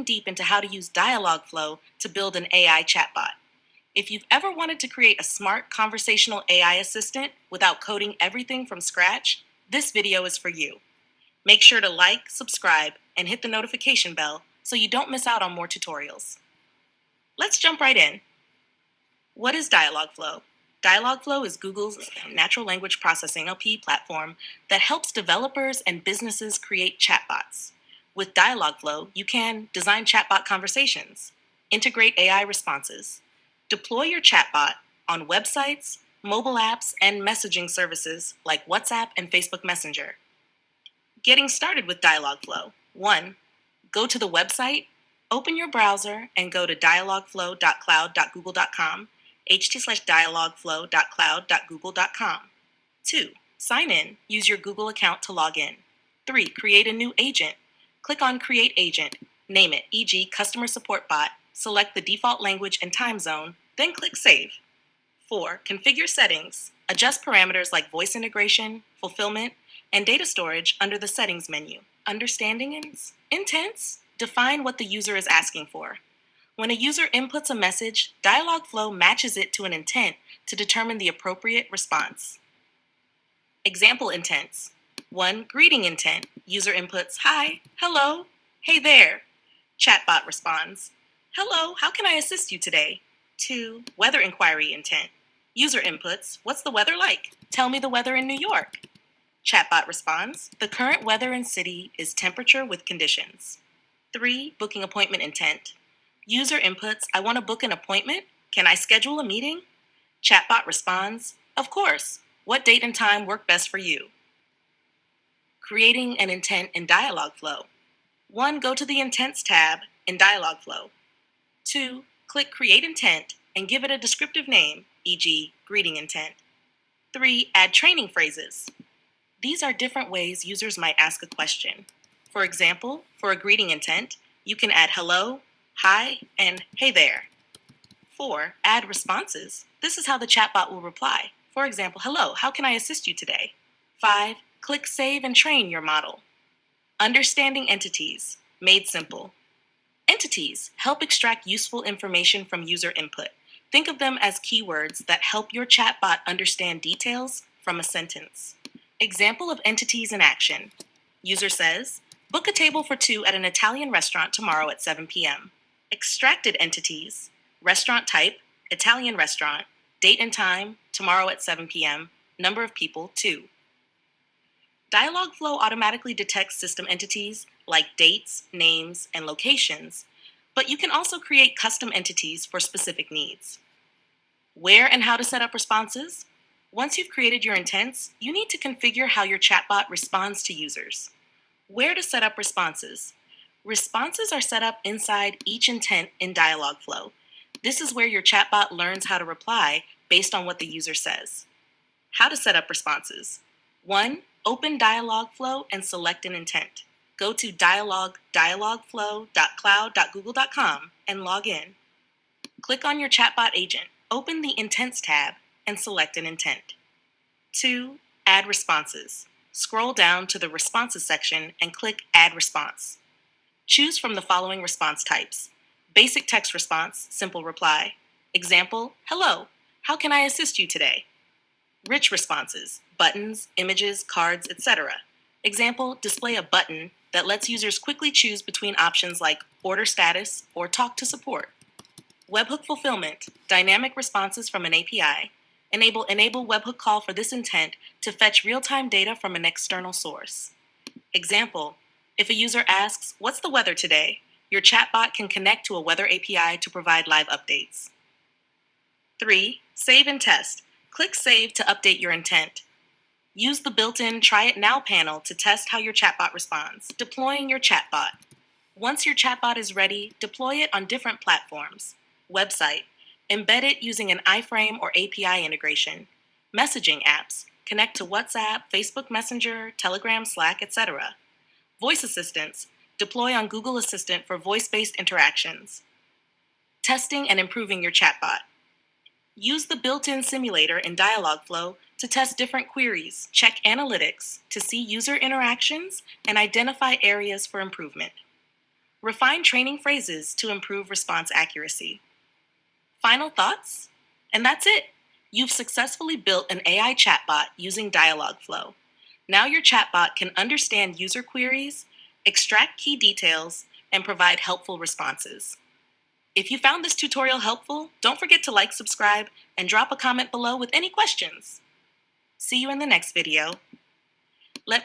deep into how to use Dialogflow to build an AI chatbot. If you've ever wanted to create a smart conversational AI assistant without coding everything from scratch, this video is for you. Make sure to like, subscribe, and hit the notification bell so you don't miss out on more tutorials. Let's jump right in. What is Dialogflow? Dialogflow is Google's natural language processing (NLP) platform that helps developers and businesses create chatbots. With Dialogflow, you can design chatbot conversations, integrate AI responses, deploy your chatbot on websites, mobile apps, and messaging services like WhatsApp and Facebook Messenger. Getting started with Dialogflow. 1. Go to the website, open your browser, and go to dialogflow.cloud.google.com, ht/dialogflow.cloud.google.com. 2. Sign in. Use your Google account to log in. 3. Create a new agent. Click on Create Agent. Name it, e.g. Customer Support Bot. Select the default language and time zone, then click Save. 4. Configure settings. Adjust parameters like voice integration, fulfillment, and data storage under the Settings menu. Understanding intents? Define what the user is asking for. When a user inputs a message, Dialogflow matches it to an intent to determine the appropriate response. Example intents. 1. Greeting intent. User inputs, "Hi," "Hello," "Hey there." Chatbot responds, "Hello, how can I assist you today?" 2. Weather inquiry intent. User inputs, "What's the weather like? Tell me the weather in New York." Chatbot responds, "The current weather in city is temperature with conditions." 3. Booking appointment intent. User inputs, "I want to book an appointment. Can I schedule a meeting?" Chatbot responds, "Of course. What date and time work best for you?" Creating an intent in Dialogflow. 1. Go to the Intents tab in Dialogflow. 2. Click Create Intent and give it a descriptive name, e.g. greeting intent. 3. Add training phrases. These are different ways users might ask a question. For example, for a greeting intent, you can add hello, hi, and hey there. 4. Add responses. This is how the chatbot will reply. For example, "Hello, how can I assist you today?" 5. Click Save and train your model. Understanding entities. Made simple. Entities help extract useful information from user input. Think of them as keywords that help your chatbot understand details from a sentence. Example of entities in action. User says, "Book a table for 2 at an Italian restaurant tomorrow at 7 p.m. Extracted entities. Restaurant type, Italian restaurant, date and time, tomorrow at 7 p.m., number of people, 2. Dialogflow automatically detects system entities like dates, names, and locations, but you can also create custom entities for specific needs. Where and how to set up responses? Once you've created your intents, you need to configure how your chatbot responds to users. Where to set up responses? Responses are set up inside each intent in Dialogflow. This is where your chatbot learns how to reply based on what the user says. How to set up responses. 1. Open Dialogflow and select an intent. Go to dialogflow.cloud.google.com and log in. Click on your chatbot agent, open the Intents tab, and select an intent. 2. Add responses. Scroll down to the Responses section and click Add Response. Choose from the following response types. Basic text response, simple reply. Example, "Hello, how can I assist you today?" Rich responses, buttons, images, cards, etc. Example, display a button that lets users quickly choose between options like order status or talk to support. Webhook fulfillment, dynamic responses from an API. Enable webhook call for this intent to fetch real-time data from an external source. Example, if a user asks, "What's the weather today?" your chatbot can connect to a weather API to provide live updates. 3. Save and test. Click Save to update your intent. Use the built-in Try It Now panel to test how your chatbot responds. Deploying your chatbot. Once your chatbot is ready, deploy it on different platforms. Website. Embed it using an iframe or API integration. Messaging apps. Connect to WhatsApp, Facebook Messenger, Telegram, Slack, etc. Voice assistants. Deploy on Google Assistant for voice-based interactions. Testing and improving your chatbot. Use the built-in simulator in Dialogflow to test different queries, check analytics to see user interactions, and identify areas for improvement. Refine training phrases to improve response accuracy. Final thoughts? And that's it. You've successfully built an AI chatbot using Dialogflow. Now your chatbot can understand user queries, extract key details, and provide helpful responses. If you found this tutorial helpful, don't forget to like, subscribe, and drop a comment below with any questions. See you in the next video. Let